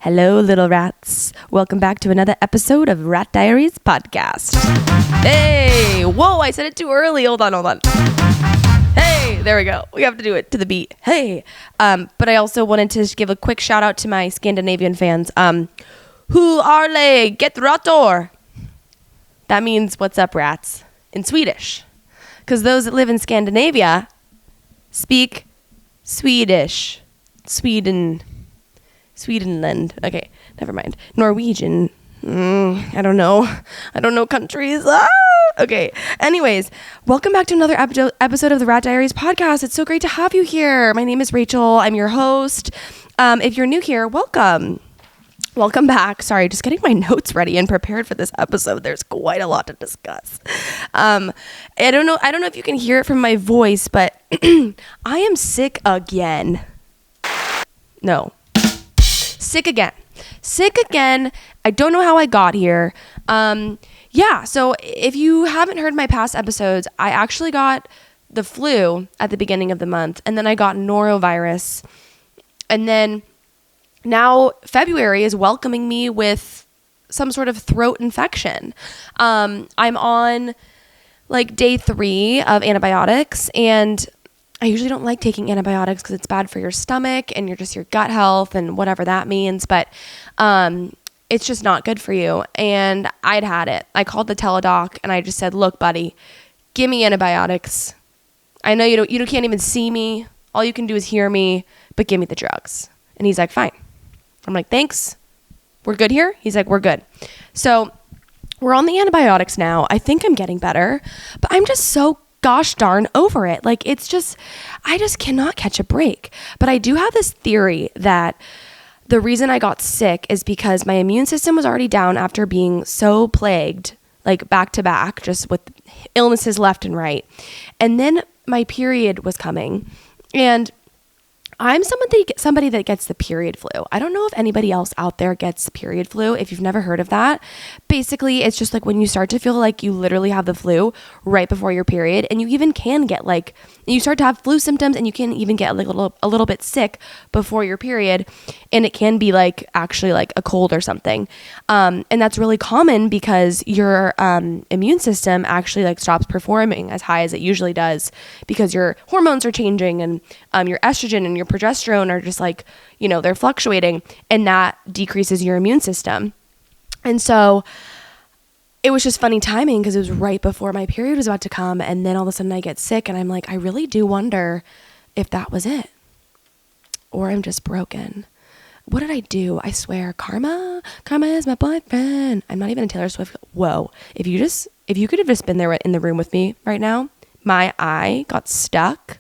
Hello, little rats. Welcome back to another episode of Rat Diaries podcast. Hey, whoa, I said it too early. Hold on. Hey, there we go. We have to do it to the beat. Hey, but I also wanted to give a quick shout out to my Scandinavian fans. Who are they? Get rator. That means what's up, rats, in Swedish. Because those that live in Scandinavia speak Swedish. Swedenland. Okay, never mind. Norwegian. I don't know countries. Okay. Anyways, welcome back to another episode of the Rat Diaries podcast. It's so great to have you here. My name is Rachael. I'm your host. If you're new here, welcome. Welcome back. Sorry, just getting my notes ready and prepared for this episode. There's quite a lot to discuss. I don't know if you can hear it from my voice, but I am sick again. No. Sick again. I don't know how I got here. So if you haven't heard my past episodes, I actually got the flu at the beginning of the month, and then I got norovirus, and then now February is welcoming me with some sort of throat infection. I'm on like day 3 of antibiotics, and I usually don't like taking antibiotics because it's bad for your stomach and your gut health and whatever that means. But it's just not good for you. And I'd had it. I called the teledoc and I just said, "Look, buddy, give me antibiotics. I know you can't even see me. All you can do is hear me, but give me the drugs." And he's like, "Fine." I'm like, "Thanks. We're good here?" He's like, "We're good." So we're on the antibiotics now. I think I'm getting better, but I'm just so gosh darn over it. Like, I just cannot catch a break. But I do have this theory that the reason I got sick is because my immune system was already down after being so plagued, like back to back, just with illnesses left and right. And then my period was coming, and I'm somebody that gets the period flu. I don't know if anybody else out there gets period flu. If you've never heard of that, basically it's just like when you start to feel like you literally have the flu right before your period, and you even can get you start to have flu symptoms, and you can even get like a little bit sick before your period, and it can be like actually like a cold or something. And that's really common because your immune system actually like stops performing as high as it usually does because your hormones are changing, and your estrogen and your progesterone are just like, they're fluctuating, and that decreases your immune system. And so it was just funny timing because it was right before my period was about to come, and then all of a sudden I get sick, and I'm like, I really do wonder if that was it, or I'm just broken. What did I do? I swear, karma is my boyfriend. I'm not even a Taylor Swift. Whoa. If you could have just been there in the room with me right now, my eye got stuck.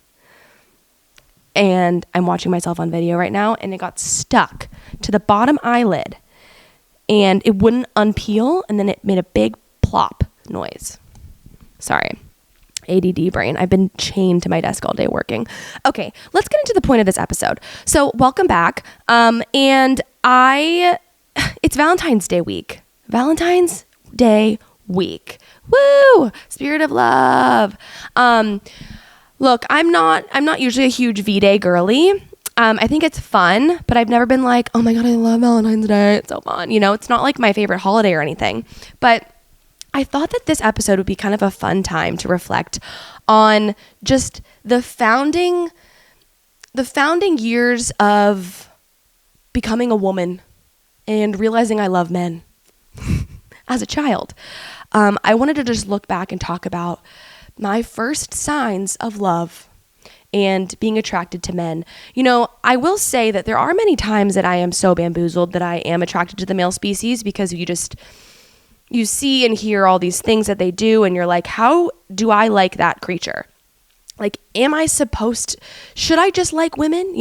And I'm watching myself on video right now, and it got stuck to the bottom eyelid, and it wouldn't unpeel, and then it made a big plop noise. Sorry. ADD brain. I've been chained to my desk all day working. Okay, let's get into the point of this episode. So welcome back. And it's Valentine's Day week. Valentine's Day week. Woo! Spirit of love. Look, I'm not usually a huge V-Day girly. I think it's fun, but I've never been like, oh my God, I love Valentine's Day. It's so fun. It's not like my favorite holiday or anything. But I thought that this episode would be kind of a fun time to reflect on just the founding years of becoming a woman and realizing I love men as a child. I wanted to just look back and talk about my first signs of love and being attracted to men. I will say that there are many times that I am so bamboozled that I am attracted to the male species because you see and hear all these things that they do, and you're like, how do I like that creature? Like, should I just like women?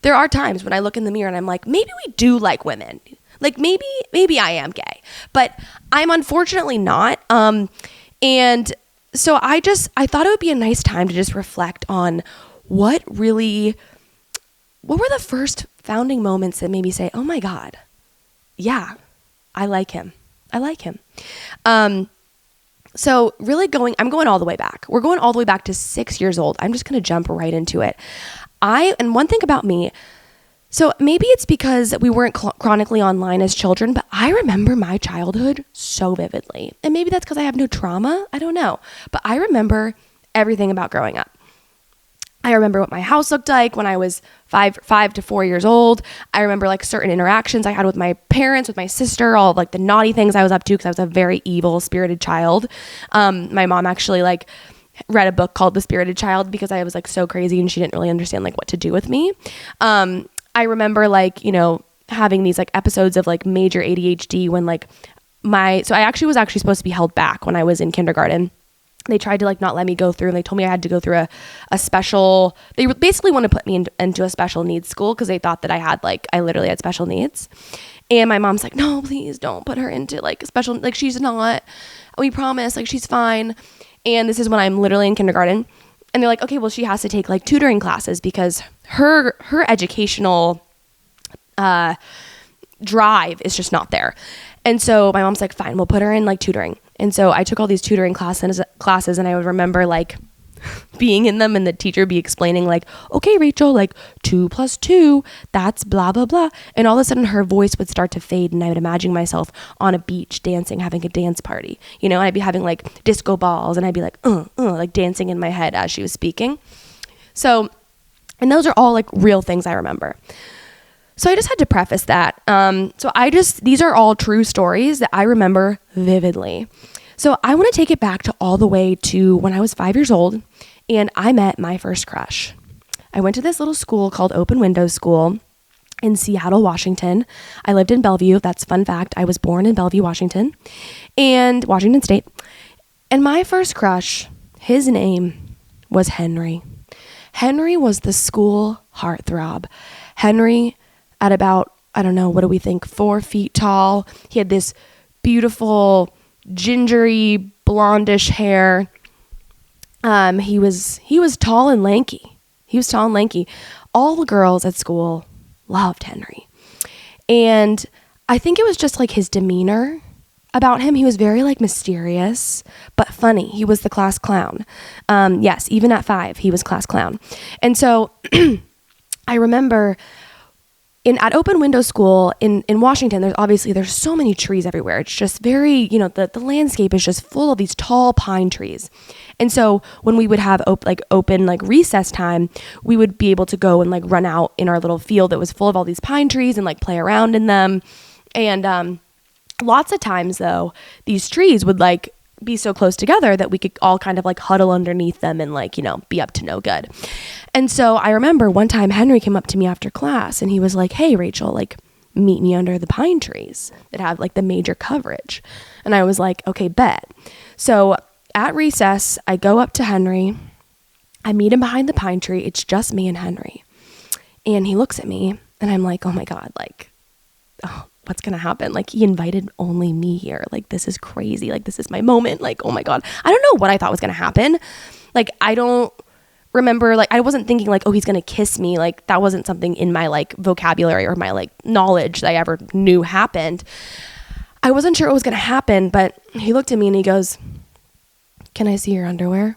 There are times when I look in the mirror and I'm like, maybe we do like women. Like maybe I am gay, but I'm unfortunately not. And so I thought it would be a nice time to just reflect on what were the first founding moments that made me say, oh my God, yeah, I like him. So really I'm going all the way back. We're going all the way back to 6 years old. I'm just going to jump right into it. And one thing about me, So maybe it's because we weren't chronically online as children, but I remember my childhood so vividly. And maybe that's because I have no trauma. I don't know. But I remember everything about growing up. I remember what my house looked like when I was 5 to 4 years old. I remember like certain interactions I had with my parents, with my sister, all of like the naughty things I was up to because I was a very evil spirited child. My mom actually like read a book called The Spirited Child because I was like so crazy and she didn't really understand like what to do with me. I remember like, having these like episodes of like major ADHD when like so I was actually supposed to be held back when I was in kindergarten. They tried to like not let me go through and they told me I had to go through a special, they basically want to put me into a special needs school because they thought that I literally had special needs. And my mom's like, no, please don't put her into like a special, like she's not, we promise, like she's fine. And this is when I'm literally in kindergarten. And they're like, okay, well, she has to take like tutoring classes because her educational drive is just not there. And so my mom's like, fine, we'll put her in like tutoring. And so I took all these tutoring classes and I would remember like being in them and the teacher be explaining like, okay, Rachel, like 2 + 2, that's blah, blah, blah. And all of a sudden her voice would start to fade and I would imagine myself on a beach dancing, having a dance party, and I'd be having like disco balls and I'd be like, like dancing in my head as she was speaking. So, and those are all like real things I remember. So I just had to preface that. These are all true stories that I remember vividly. So I want to take it back to all the way to when I was 5 years old and I met my first crush. I went to this little school called Open Windows School in Seattle, Washington. I lived in Bellevue. That's a fun fact. I was born in Bellevue, Washington State. And my first crush, his name was Henry. Henry was the school heartthrob. Henry at about, I don't know, what do we think, 4 feet tall. He had this beautiful gingery blondish hair. He was tall and lanky. All the girls at school loved Henry. And I think it was just like his demeanor about him. He was very like mysterious, but funny. He was the class clown. Yes, even at 5, he was class clown. And so I remember at Open Window School in Washington, there's so many trees everywhere. It's just very, the landscape is just full of these tall pine trees. And so when we would have open recess time, we would be able to go and like run out in our little field that was full of all these pine trees and like play around in them. And lots of times though, these trees would like be so close together that we could all kind of like huddle underneath them and like, be up to no good. And so I remember one time Henry came up to me after class and he was like, hey, Rachel, like meet me under the pine trees that have like the major coverage. And I was like, okay, bet. So at recess, I go up to Henry. I meet him behind the pine tree. It's just me and Henry. And he looks at me and I'm like, oh my God, like, oh, what's going to happen? Like he invited only me here. Like, this is crazy. Like, this is my moment. Like, oh my God. I don't know what I thought was going to happen. Like, I don't remember, like, I wasn't thinking like, oh, he's going to kiss me. Like that wasn't something in my like vocabulary or my like knowledge that I ever knew happened. I wasn't sure what was going to happen, but he looked at me and he goes, can I see your underwear?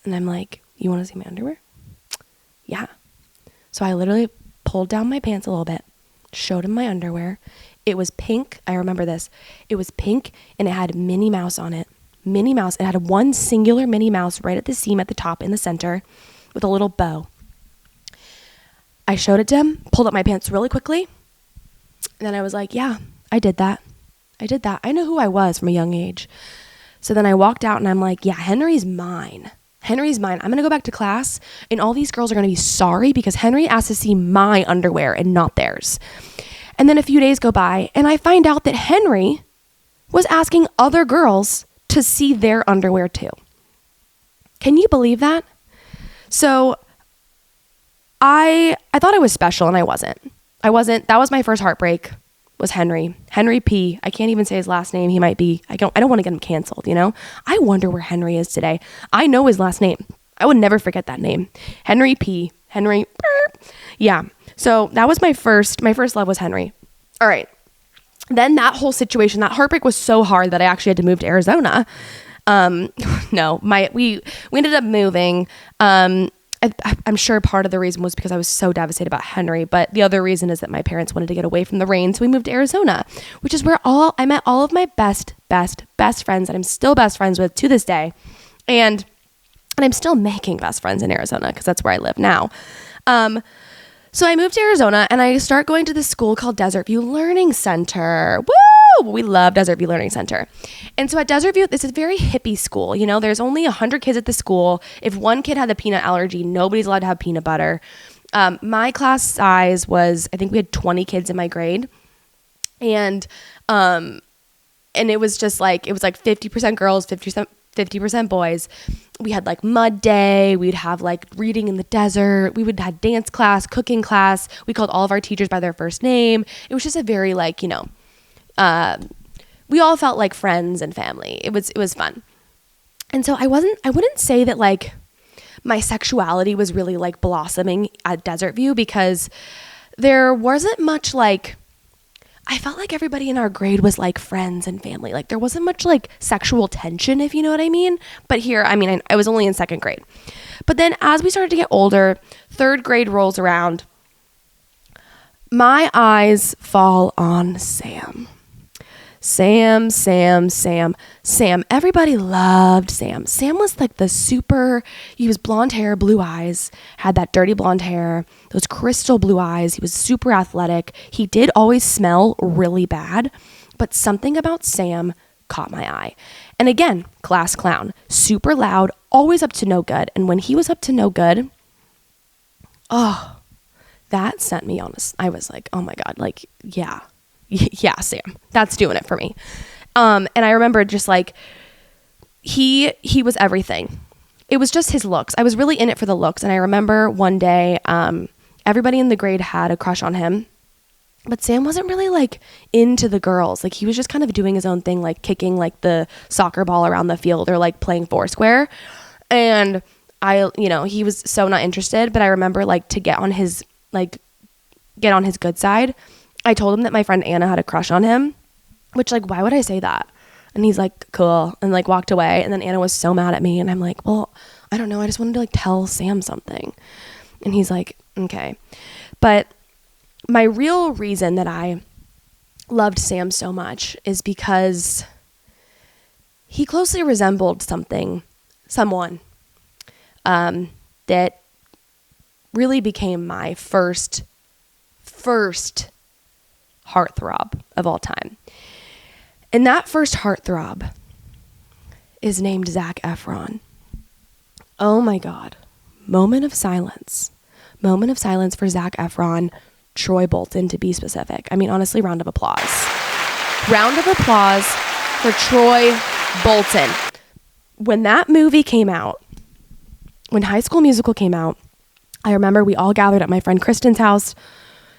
And I'm like, you want to see my underwear? Yeah. So I literally pulled down my pants a little bit, showed him my underwear. It was pink. I remember this. It was pink and it had Minnie Mouse on it. Minnie Mouse. It had one singular Minnie Mouse right at the seam at the top in the center with a little bow. I showed it to him, pulled up my pants really quickly. And then I was like, yeah, I did that. I know who I was from a young age. So then I walked out and I'm like, yeah, Henry's mine. I'm going to go back to class and all these girls are going to be sorry because Henry asked to see my underwear and not theirs. And then a few days go by and I find out that Henry was asking other girls to see their underwear too. Can you believe that? So I thought I was special and I wasn't. That was my first heartbreak, was Henry P. I can't even say his last name. He might be, I don't want to get him canceled, I wonder where Henry is today. I know his last name. I would never forget that name. Henry P. Yeah. So that was my first love was Henry. All right. Then that whole situation, that heartbreak was so hard that I actually had to move to Arizona. We ended up moving. I'm sure part of the reason was because I was so devastated about Henry, but the other reason is that my parents wanted to get away from the rain, so we moved to Arizona, which is where I met all of my best friends that I'm still best friends with to this day, and I'm still making best friends in Arizona because that's where I live now. So I moved to Arizona and I start going to this school called Desert View Learning Center. Woo! We love Desert View Learning Center. And so at Desert View, this is a very hippie school. You know, there's only 100 kids at the school. If one kid had a peanut allergy, nobody's allowed to have peanut butter. My class size was, I think we had 20 kids in my grade. And it was just like, it was like 50% girls, 50% boys. We had like mud day. We'd have like reading in the desert. We would have dance class, cooking class. We called all of our teachers by their first name. It was just a very like, you know, we all felt like friends and family. It was fun. And so I wouldn't say that like my sexuality was really like blossoming at Desert View because there wasn't much like, I felt like everybody in our grade was like friends and family. Like there wasn't much like sexual tension, if you know what I mean. But here, I mean, I was only in second grade. But then as we started to get older, third grade rolls around, my eyes fall on Sam. Sam. Everybody loved Sam. Sam was like he was blonde hair, blue eyes, had that dirty blonde hair, those crystal blue eyes. He was super athletic. He did always smell really bad, but something about Sam caught my eye. And again, class clown, super loud, always up to no good. And when he was up to no good, that sent me on I was like, oh my God, like, yeah, Sam, that's doing it for me. And I remember just like, he was everything. It was just his looks. I was really in it for the looks. And I remember one day, everybody in the grade had a crush on him, but Sam wasn't really like into the girls. Like he was just kind of doing his own thing, like kicking like the soccer ball around the field or like playing foursquare. And he was so not interested, but I remember like to get on his good side, I told him that my friend Anna had a crush on him, which like, why would I say that? And he's like, cool. And like walked away. And then Anna was so mad at me. And I'm like, well, I don't know. I just wanted to like tell Sam something. And he's like, okay. But my real reason that I loved Sam so much is because he closely resembled someone that really became my first heartthrob of all time. And that first heartthrob is named Zac Efron. Oh my God. Moment of silence for Zac Efron, Troy Bolton to be specific. I mean, honestly, round of applause. Round of applause for Troy Bolton. When that movie came out, when High School Musical came out, I remember we all gathered at my friend Kristen's house.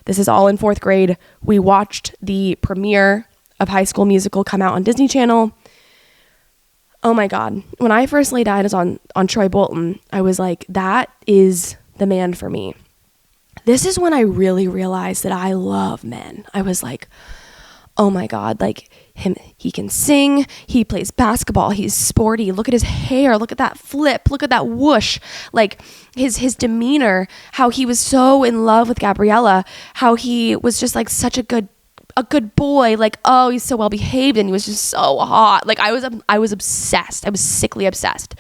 This is all in fourth grade. We watched the premiere of High School Musical come out on Disney Channel. Oh my God. When I first laid eyes on Troy Bolton, I was like, that is the man for me. This is when I really realized that I love men. I was like, oh my God, like he can sing, he plays basketball, he's sporty, look at his hair, look at that flip, look at that whoosh, like his demeanor, how he was so in love with Gabriella, how he was just like such a good boy, like, oh, he's so well behaved and he was just so hot. Like I was obsessed. I was sickly obsessed.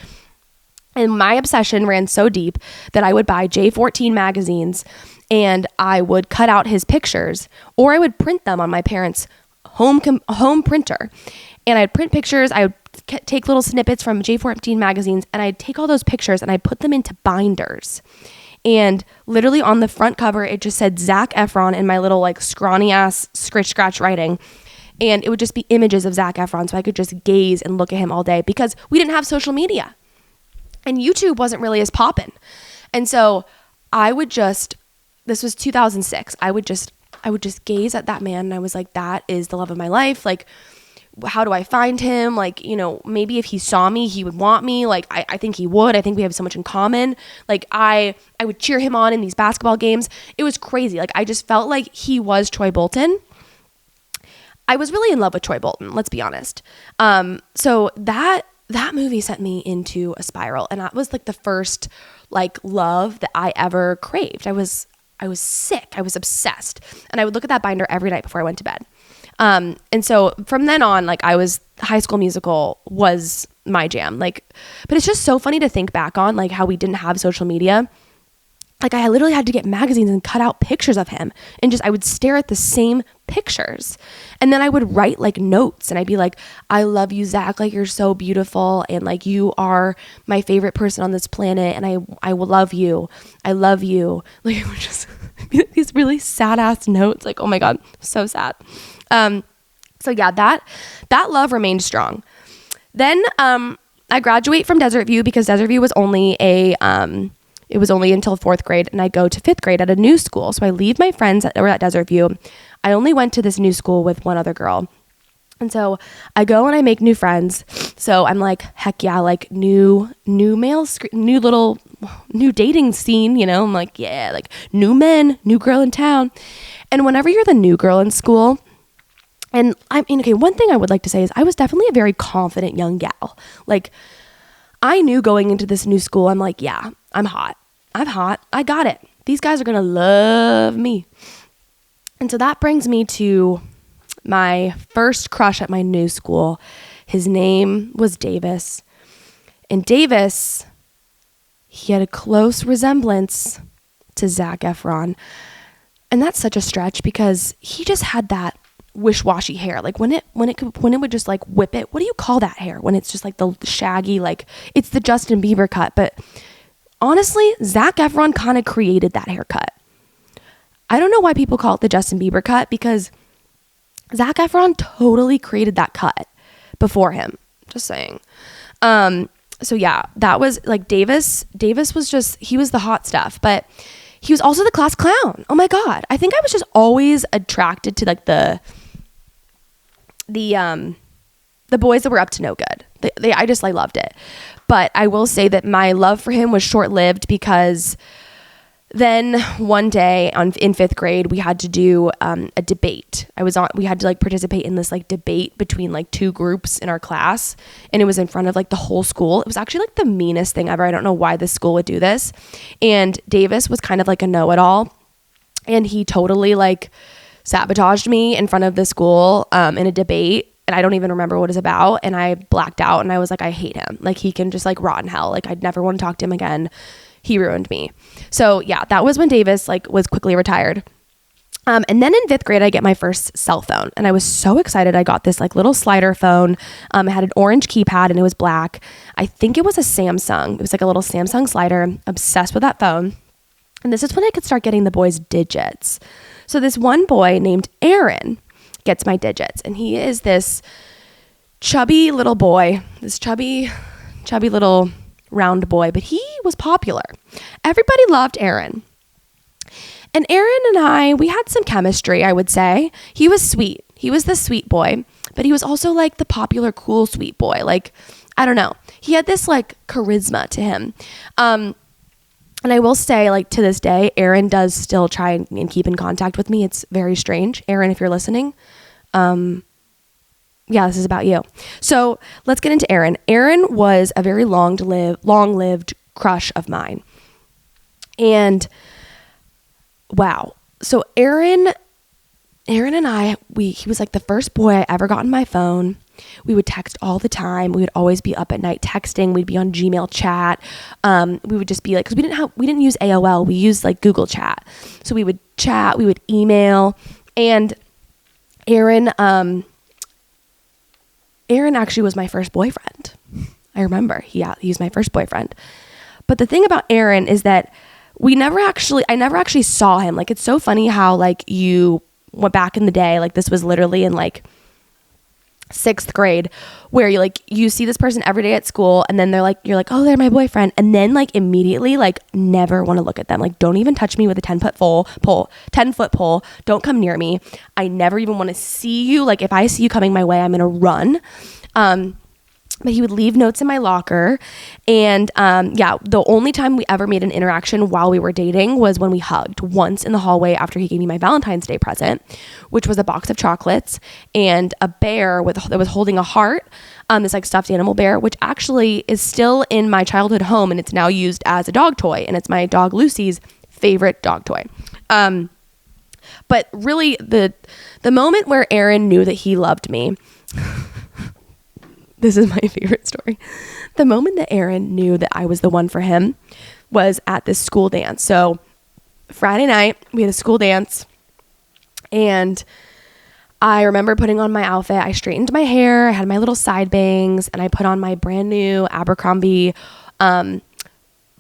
And my obsession ran so deep that I would buy J14 magazines and I would cut out his pictures or I would print them on my parents' home printer. And I'd print pictures. I would take little snippets from J14 magazines and I'd take all those pictures and I'd put them into binders. And literally on the front cover, it just said Zac Efron in my little like scrawny ass scratch writing. And it would just be images of Zac Efron. So I could just gaze and look at him all day because we didn't have social media and YouTube wasn't really as poppin'. And so this was 2006. I would just gaze at that man and I was like, that is the love of my life. Like, how do I find him? Like, you know, maybe if he saw me, he would want me. Like, I think he would. I think we have so much in common. Like, I would cheer him on in these basketball games. It was crazy. Like, I just felt like he was Troy Bolton. I was really in love with Troy Bolton, let's be honest. So that that movie sent me into a spiral. And that was like the first like love that I ever craved. I was sick. I was obsessed. And I would look at that binder every night before I went to bed. And so from then on, like High School Musical was my jam. Like, but it's just so funny to think back on like how we didn't have social media. Like I literally had to get magazines and cut out pictures of him and I would stare at the same pictures. And then I would write like notes and I'd be like, I love you, Zach. Like you're so beautiful. And like, you are my favorite person on this planet. And I will love you. I love you. Like it would just be these really sad ass notes. Like, oh my God, so sad. So yeah, that love remained strong. Then, I graduate from Desert View because Desert View was only it was only until 4th grade, and I go to 5th grade at a new school. So I leave my friends that were at Desert View. I only went to this new school with one other girl. And so I go and I make new friends. So I'm like, heck yeah, like new dating scene, you know? I'm like, yeah, like new men, new girl in town. And whenever you're the new girl in school, and I mean, okay, one thing I would like to say is I was definitely a very confident young gal. Like I knew going into this new school, I'm like, yeah, I'm hot. I got it. These guys are going to love me. And so that brings me to my first crush at my new school. His name was Davis. And Davis, he had a close resemblance to Zac Efron. And that's such a stretch because he just had that wish-washy hair. Like when it would just like whip it. What do you call that hair? When it's just like the shaggy, like it's the Justin Bieber cut. But honestly, Zac Efron kind of created that haircut. I don't know why people call it the Justin Bieber cut because Zac Efron totally created that cut before him. Just saying. So yeah, that was like Davis was just, he was the hot stuff, but he was also the class clown. Oh my God. I think I was just always attracted to like the boys that were up to no good. I just like loved it. But I will say that my love for him was short-lived because then one day in 5th grade, we had to do a debate. We had to like participate in this like debate between like two groups in our class. And it was in front of like the whole school. It was actually like the meanest thing ever. I don't know why this school would do this. And Davis was kind of like a know-it-all. And he totally like sabotaged me in front of the school in a debate. And I don't even remember what it's about. And I blacked out and I was like, I hate him. Like he can just like rot in hell. Like I'd never want to talk to him again. He ruined me. So yeah, that was when Davis like was quickly retired. And then in 5th grade, I get my first cell phone and I was so excited. I got this like little slider phone. It had an orange keypad and it was black. I think it was a Samsung. It was like a little Samsung slider. I'm obsessed with that phone. And this is when I could start getting the boys' digits. So this one boy named Aaron gets my digits and he is this chubby little boy, this chubby little round boy, but he was popular. Everybody loved Aaron. And Aaron and I, we had some chemistry, I would say. He was sweet. He was the sweet boy, but he was also like the popular, cool, sweet boy. Like, I don't know. He had this like charisma to him. And I will say, like, to this day, Aaron does still try and keep in contact with me. It's very strange. Aaron, if you're listening, yeah, this is about you. So let's get into Aaron. Aaron was a very long-lived crush of mine. And wow. So Aaron and I, he was like the first boy I ever got on my phone. We would text all the time. We would always be up at night texting. We'd be on Gmail chat. We would just be like, because we didn't use AOL. We used like Google Chat. So we would chat, we would email. And Aaron actually was my first boyfriend. I remember. He was my first boyfriend. But the thing about Aaron is that I never actually saw him. Like, it's so funny how like you went back in the day, like this was literally in like 6th grade, where you see this person every day at school, and then you're like, oh, they're my boyfriend, and then like immediately like never want to look at them. Like, don't even touch me with a 10-foot pole. Don't come near me. I never even want to see you. Like, if I see you coming my way, I'm gonna run. But he would leave notes in my locker. And the only time we ever made an interaction while we were dating was when we hugged once in the hallway after he gave me my Valentine's Day present, which was a box of chocolates and a bear that was holding a heart, this like stuffed animal bear, which actually is still in my childhood home, and it's now used as a dog toy, and it's my dog Lucy's favorite dog toy. But really the moment where Aaron knew that he loved me, this is my favorite story. The moment that Aaron knew that I was the one for him was at this school dance. So Friday night, we had a school dance, and I remember putting on my outfit. I straightened my hair. I had my little side bangs, and I put on my brand new Abercrombie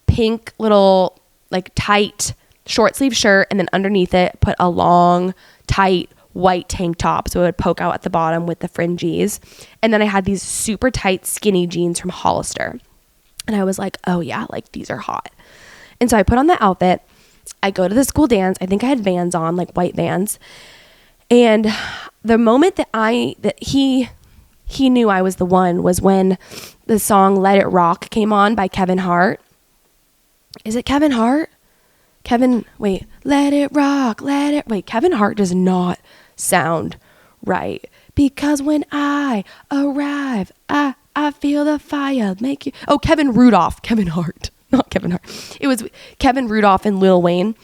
pink little like tight short sleeve shirt, and then underneath it put a long tight white tank top so it would poke out at the bottom with the fringes. And then I had these super tight skinny jeans from Hollister, and I was like, oh yeah, like these are hot. And so I put on the outfit. I go to the school dance. I think I had Vans on, like white Vans. And the moment that he knew I was the one was when the song Let It Rock came on by Kevin Hart. Is it Kevin Hart? Let it rock, Kevin Hart does not sound right. Because when I arrive, I feel the fire make you. Oh, Kevin Hart, not Kevin Hart. It was Kevin Rudolph and Lil Wayne.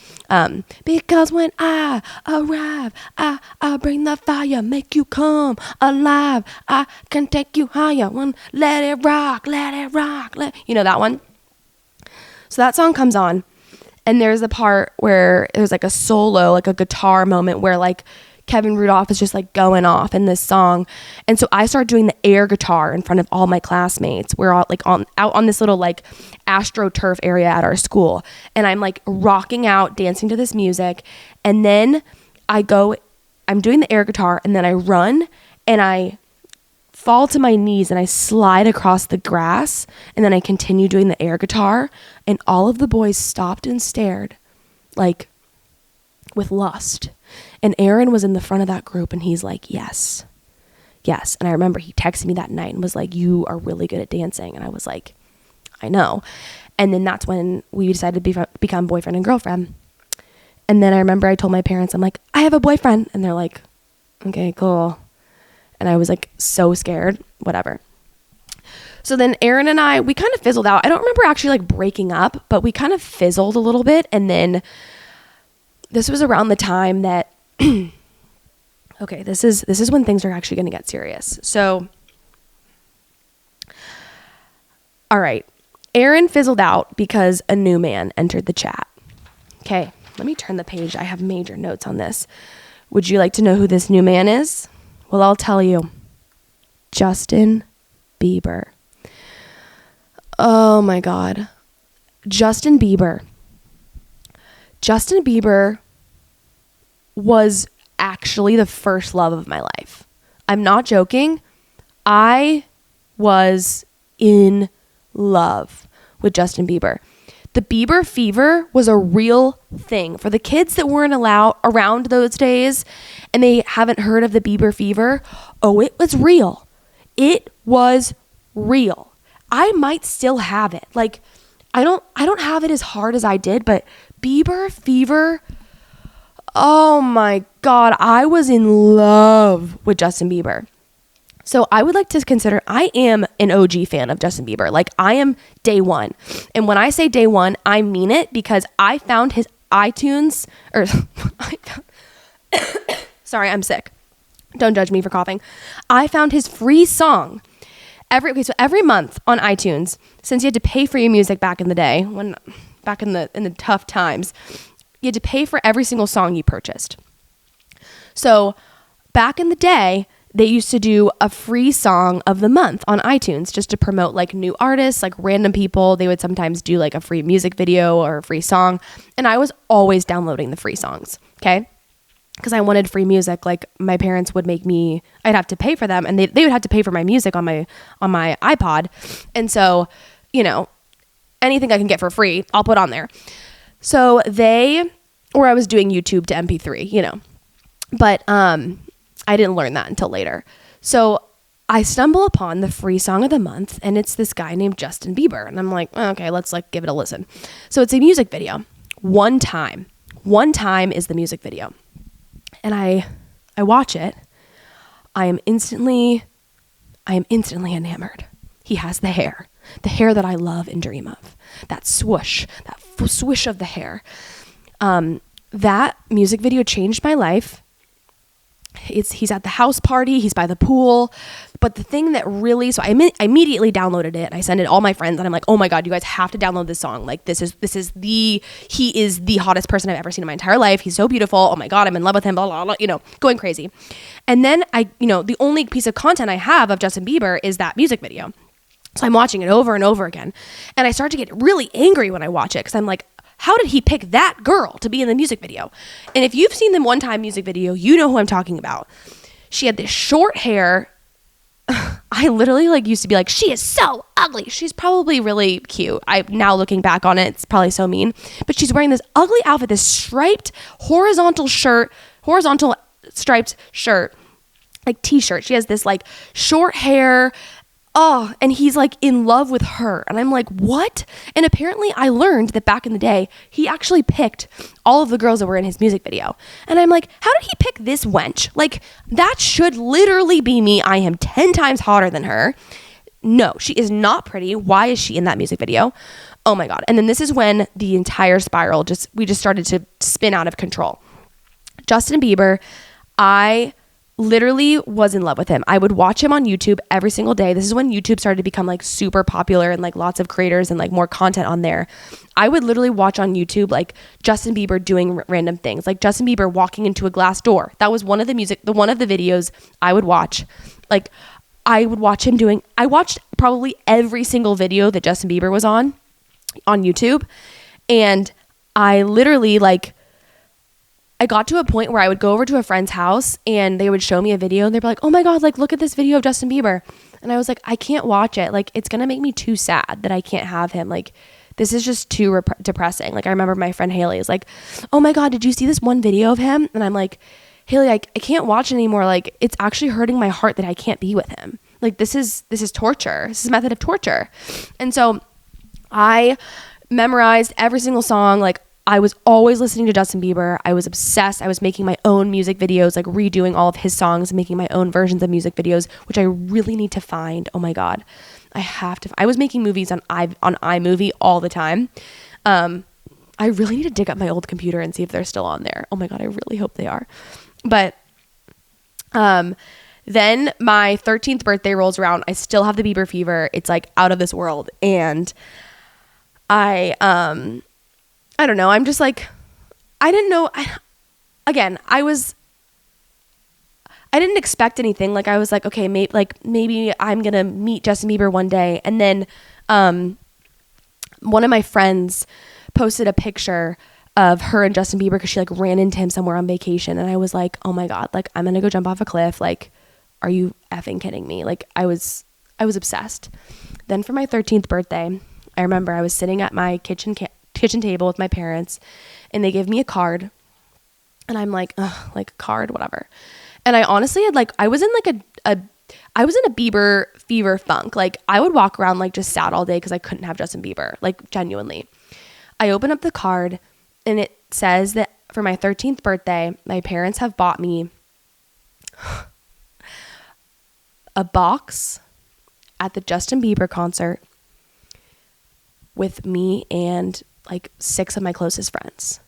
Because when I arrive, I bring the fire, make you come alive. I can take you higher. Let it rock, you know that one? So that song comes on. And there's a part where there's like a solo, like a guitar moment where like Kevin Rudolph is just like going off in this song. And so I started doing the air guitar in front of all my classmates. We're all like out on this little like AstroTurf area at our school. And I'm like rocking out, dancing to this music. And then I'm doing the air guitar, and then I run and I fall to my knees and I slide across the grass, and then I continue doing the air guitar, and all of the boys stopped and stared like with lust. And Aaron was in the front of that group, and he's like, yes. And I remember he texted me that night and was like, you are really good at dancing. And I was like, I know. And then that's when we decided to become boyfriend and girlfriend. And then I remember I told my parents, I'm like, I have a boyfriend. And they're like, okay, cool. And I was like so scared, whatever. So then Aaron and I, we kind of fizzled out. I don't remember actually like breaking up, but we kind of fizzled a little bit. And then this was around the time that, okay, this is when things are actually going to get serious. So, all right. Aaron fizzled out because a new man entered the chat. Okay, let me turn the page. I have major notes on this. Would you like to know who this new man is? Well, I'll tell you. Justin Bieber. Oh my God. Justin Bieber. Justin Bieber was actually the first love of my life. I'm not joking. I was in love with Justin Bieber. The Bieber Fever was a real thing. For the kids that weren't around those days and they haven't heard of the Bieber Fever, oh, it was real. It was real. I might still have it. Like, I don't have it as hard as I did, but Bieber Fever, oh my God, I was in love with Justin Bieber. So I would like to consider, I am an OG fan of Justin Bieber. Like, I am day one. And when I say day one, I mean it, because I found his iTunes, sorry, I'm sick. Don't judge me for coughing. I found his free song every month on iTunes, since you had to pay for your music back in the day, back in the tough times, you had to pay for every single song you purchased. So back in the day, they used to do a free song of the month on iTunes just to promote like new artists, like random people. They would sometimes do like a free music video or a free song. And I was always downloading the free songs. Okay. Because I wanted free music. Like, my parents would make me, I'd have to pay for them, and they would have to pay for my music on my iPod. And so, you know, anything I can get for free, I'll put on there. So I was doing YouTube to MP3, you know, but I didn't learn that until later. So I stumble upon the free song of the month, and it's this guy named Justin Bieber. And I'm like, oh, okay, let's like give it a listen. So it's a music video. One Time is the music video. And I watch it. I am instantly enamored. He has the hair that I love and dream of. That swoosh of the hair. That music video changed my life. He's at the house party, he's by the pool. But the thing that really, so I immediately downloaded it. I sent it to all my friends and I'm like, oh my God, you guys have to download this song. Like he is the hottest person I've ever seen in my entire life. He's so beautiful. Oh my God, I'm in love with him, blah, blah, blah, going crazy. And then the only piece of content I have of Justin Bieber is that music video. So I'm watching it over and over again. And I start to get really angry when I watch it because I'm like, how did he pick that girl to be in the music video? And if you've seen the One Time music video, you know who I'm talking about. She had this short hair. I literally used to be like, she is so ugly. She's probably really cute. Now looking back on it, it's probably so mean. But she's wearing this ugly outfit, this striped horizontal striped shirt, like t-shirt. She has this short hair. Oh, and he's in love with her. And I'm like, what? And apparently I learned that back in the day, he actually picked all of the girls that were in his music video. And I'm like, how did he pick this wench? That should literally be me. I am 10 times hotter than her. No, she is not pretty. Why is she in that music video? Oh my God. And then this is when the entire spiral we just started to spin out of control. Justin Bieber, I literally was in love with him. I would watch him on YouTube every single day. This is when YouTube started to become super popular and lots of creators and more content on there. I would literally watch on YouTube Justin Bieber doing random things, like Justin Bieber walking into a glass door. That was one of the videos I would watch. I would watch him doing, I watched probably every single video that Justin Bieber was on YouTube. And I literally I got to a point where I would go over to a friend's house and they would show me a video and they'd be like, oh my God, look at this video of Justin Bieber. And I was like, I can't watch it. It's going to make me too sad that I can't have him. This is just too depressing. I remember my friend Haley is like, oh my God, did you see this one video of him? And I'm like, Haley, I can't watch it anymore. It's actually hurting my heart that I can't be with him. This is torture. This is a method of torture. And so I memorized every single song. I was always listening to Justin Bieber. I was obsessed. I was making my own music videos, redoing all of his songs, making my own versions of music videos, which I really need to find. Oh my God. I have to. I was making movies on iMovie all the time. I really need to dig up my old computer and see if they're still on there. Oh my God. I really hope they are. But then my 13th birthday rolls around. I still have the Bieber fever. It's out of this world. And I don't know. I'm just I didn't know. I didn't expect anything. I was okay, maybe I'm going to meet Justin Bieber one day. And then one of my friends posted a picture of her and Justin Bieber because she ran into him somewhere on vacation. And I was like, oh my God, I'm going to go jump off a cliff. Are you effing kidding me? I was obsessed. Then for my 13th birthday, I remember I was sitting at my kitchen table with my parents and they gave me a card and I'm like, ugh, a card, whatever. And I honestly had I was in I was in a Bieber fever funk. I would walk around just sad all day because I couldn't have Justin Bieber, genuinely. I open up the card and it says that for my 13th birthday, my parents have bought me a box at the Justin Bieber concert with me and 6 of my closest friends.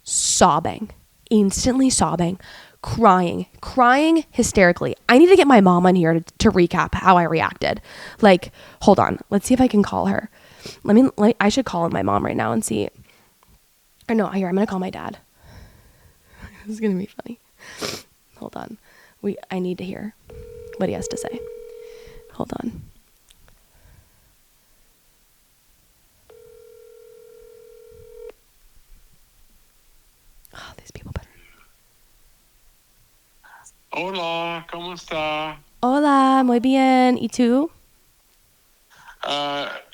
Sobbing, instantly sobbing, crying hysterically. I need to get my mom on here to recap how I reacted. Hold on. Let's see if I can call her. I should call my mom right now and see. Or no, here, I'm going to call my dad. This is going to be funny. Hold on. I need to hear what he has to say. Hold on. Oh, these people better. Hola, ¿cómo está? Hola, muy bien. ¿Y tú?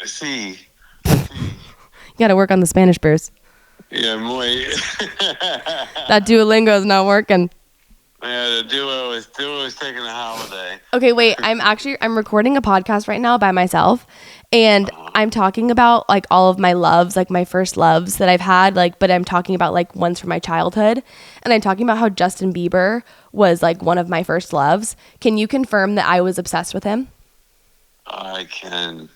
Sí. You got to work on the Spanish, Bruce. Yeah, muy. That Duolingo is not working. Yeah, the duo is taking a holiday. Okay, wait. I'm recording a podcast right now by myself, and I'm talking about like all of my loves, like my first loves that I've had, like, but I'm talking about like ones from my childhood, and I'm talking about how Justin Bieber was like one of my first loves. Can you confirm that I was obsessed with him? I can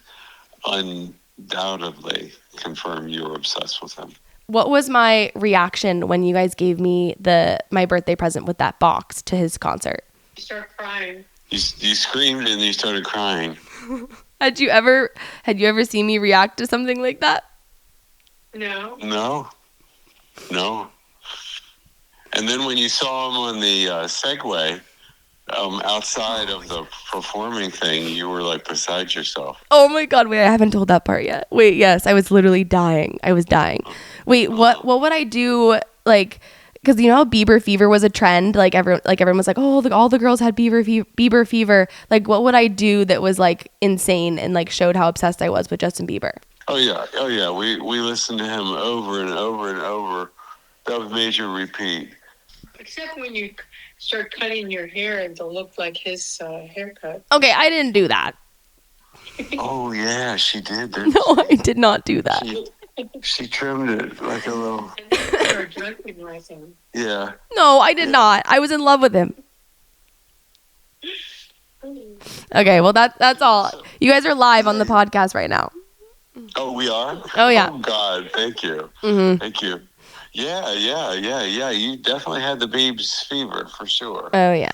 undoubtedly confirm you were obsessed with him. What was my reaction when you guys gave me my birthday present with that box to his concert? You start crying. You screamed and you started crying. Had you ever seen me react to something like that? No. No. And then when you saw him on the Segway outside of the performing thing, you were like beside yourself. Oh my God, wait, I haven't told that part yet. Wait, yes, I was literally dying. I was dying. Wait, what would I do, like, because you know how Bieber Fever was a trend? Like everyone was like, oh, all the girls had Bieber Fever. Like, what would I do that was like insane and like showed how obsessed I was with Justin Bieber? Oh yeah. We listened to him over and over and over. That was major repeat. Except when you start cutting your hair to look like his haircut. Okay, I didn't do that. Oh yeah, she did. No, I did not do that. She trimmed it like a little. And then you start recognizing. Yeah. No, I did not. I was in love with him. Okay, well that's all. You guys are live on the podcast right now. Oh, we are? Oh yeah. Oh God, thank you. Mm-hmm. Thank you. Yeah. You definitely had the Bieber fever for sure. Oh yeah.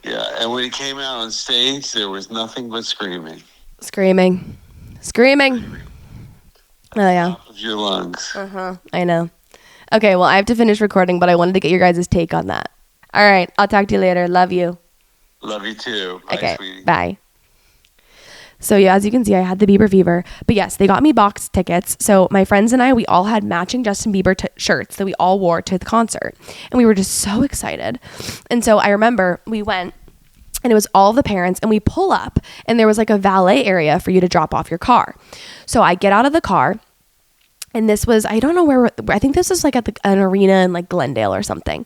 Yeah, and when he came out on stage, there was nothing but screaming. Screaming. Oh yeah. Top of your lungs. I know. Okay, well I have to finish recording, but I wanted to get your guys' take on that. All right, I'll talk to you later. Love you. Love you too. Bye, Okay, sweetie. bye. So yeah, as you can see, I had the Bieber Fever. But yes, they got me box tickets. So my friends and I, we all had matching Justin Bieber shirts that we all wore to the concert. And we were just so excited. And so I remember we went, and it was all the parents, and we pull up, and there was like a valet area for you to drop off your car. So I get out of the car, and this was, I don't know where, I think this was like at an arena in like Glendale or something.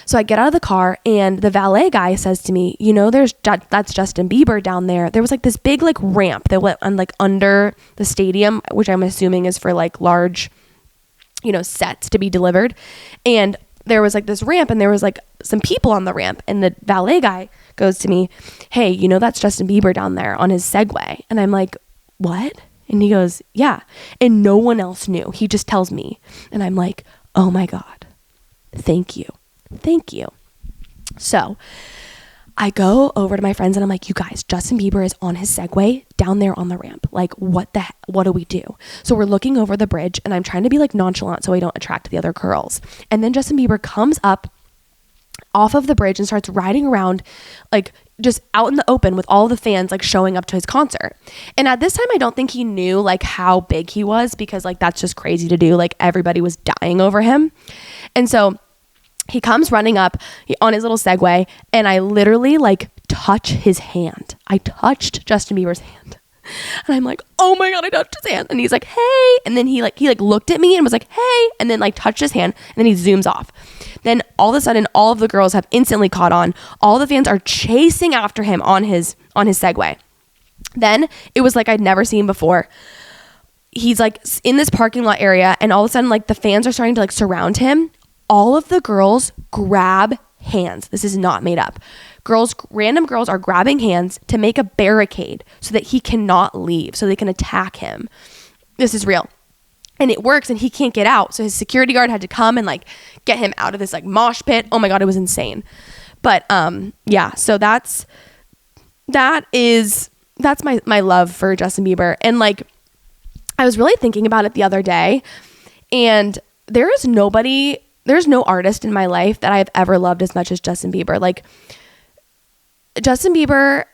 So I get out of the car, and the valet guy says to me, you know, that's Justin Bieber down there. There was like this big like ramp that went on like under the stadium, which I'm assuming is for like large, you know, sets to be delivered. And there was like this ramp, and there was like some people on the ramp, and the valet guy goes to me, hey, you know, that's Justin Bieber down there on his Segway. And I'm like, what? And he goes, yeah. And no one else knew. He just tells me. And I'm like, oh my God, thank you. So I go over to my friends, and I'm like, you guys, Justin Bieber is on his Segway down there on the ramp. Like, what do we do? So we're looking over the bridge, and I'm trying to be like nonchalant so I don't attract the other girls. And then Justin Bieber comes up off of the bridge and starts riding around like just out in the open with all the fans like showing up to his concert. And at this time, I don't think he knew like how big he was, because like that's just crazy to do. Like everybody was dying over him. And so he comes running up on his little Segway, and I literally like touch his hand. I touched Justin Bieber's hand. And I'm like, oh my God, I touched his hand. And he's like, hey. And then he looked at me and was like, hey. And then like touched his hand, and then he zooms off. Then all of a sudden, all of the girls have instantly caught on. All the fans are chasing after him on his Segway. Then it was like I'd never seen before. He's like in this parking lot area, and all of a sudden like the fans are starting to like surround him. All of the girls grab hands. This is not made up. Random girls are grabbing hands to make a barricade so that he cannot leave, so they can attack him. This is real. And it works, and he can't get out. So his security guard had to come and like get him out of this like mosh pit. Oh my God, it was insane. But yeah, so that's my love for Justin Bieber. And like I was really thinking about it the other day, and there's no artist in my life that I've ever loved as much as Justin Bieber. Like Justin Bieber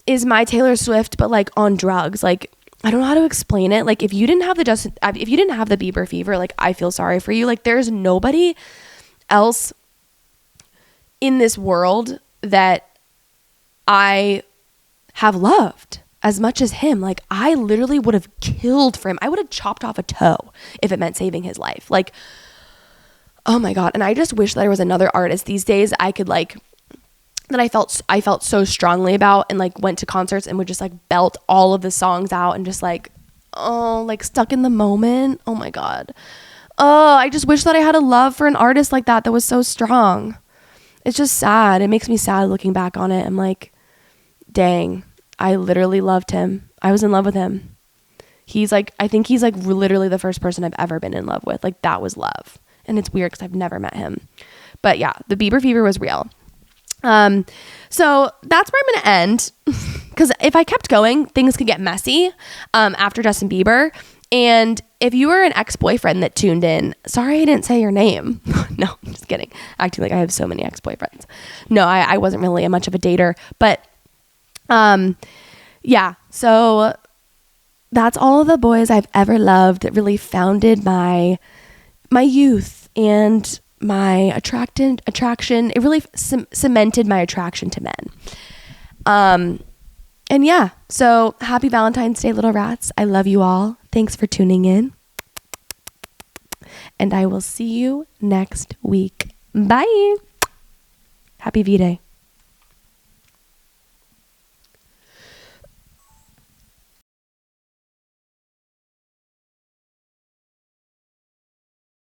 is my Taylor Swift, but like on drugs. Like I don't know how to explain it. Like if you didn't have the Bieber Fever, like I feel sorry for you. Like there's nobody else in this world that I have loved as much as him. Like I literally would have killed for him. I would have chopped off a toe if it meant saving his life. Like, Oh my God. And I just wish that there was another artist these days I could like, that I felt so strongly about and like went to concerts and would just like belt all of the songs out and just like, oh, like stuck in the moment. Oh my God. Oh, I just wish that I had a love for an artist like that was so strong. It's just sad. It makes me sad looking back on it. I'm like, dang, I literally loved him. I was in love with him. He's like, I think he's like literally the first person I've ever been in love with. Like that was love. And it's weird because I've never met him. But yeah, the Bieber fever was real. So that's where I'm going to end, because if I kept going, things could get messy after Justin Bieber. And if you were an ex-boyfriend that tuned in, sorry I didn't say your name. No, I'm just kidding. Acting like I have so many ex-boyfriends. No, I wasn't really much of a dater. But yeah, so that's all of the boys I've ever loved that really founded my youth and my attraction. It really cemented my attraction to men. And yeah, so happy Valentine's Day, little rats. I love you all. Thanks for tuning in. And I will see you next week. Bye. Happy V-Day.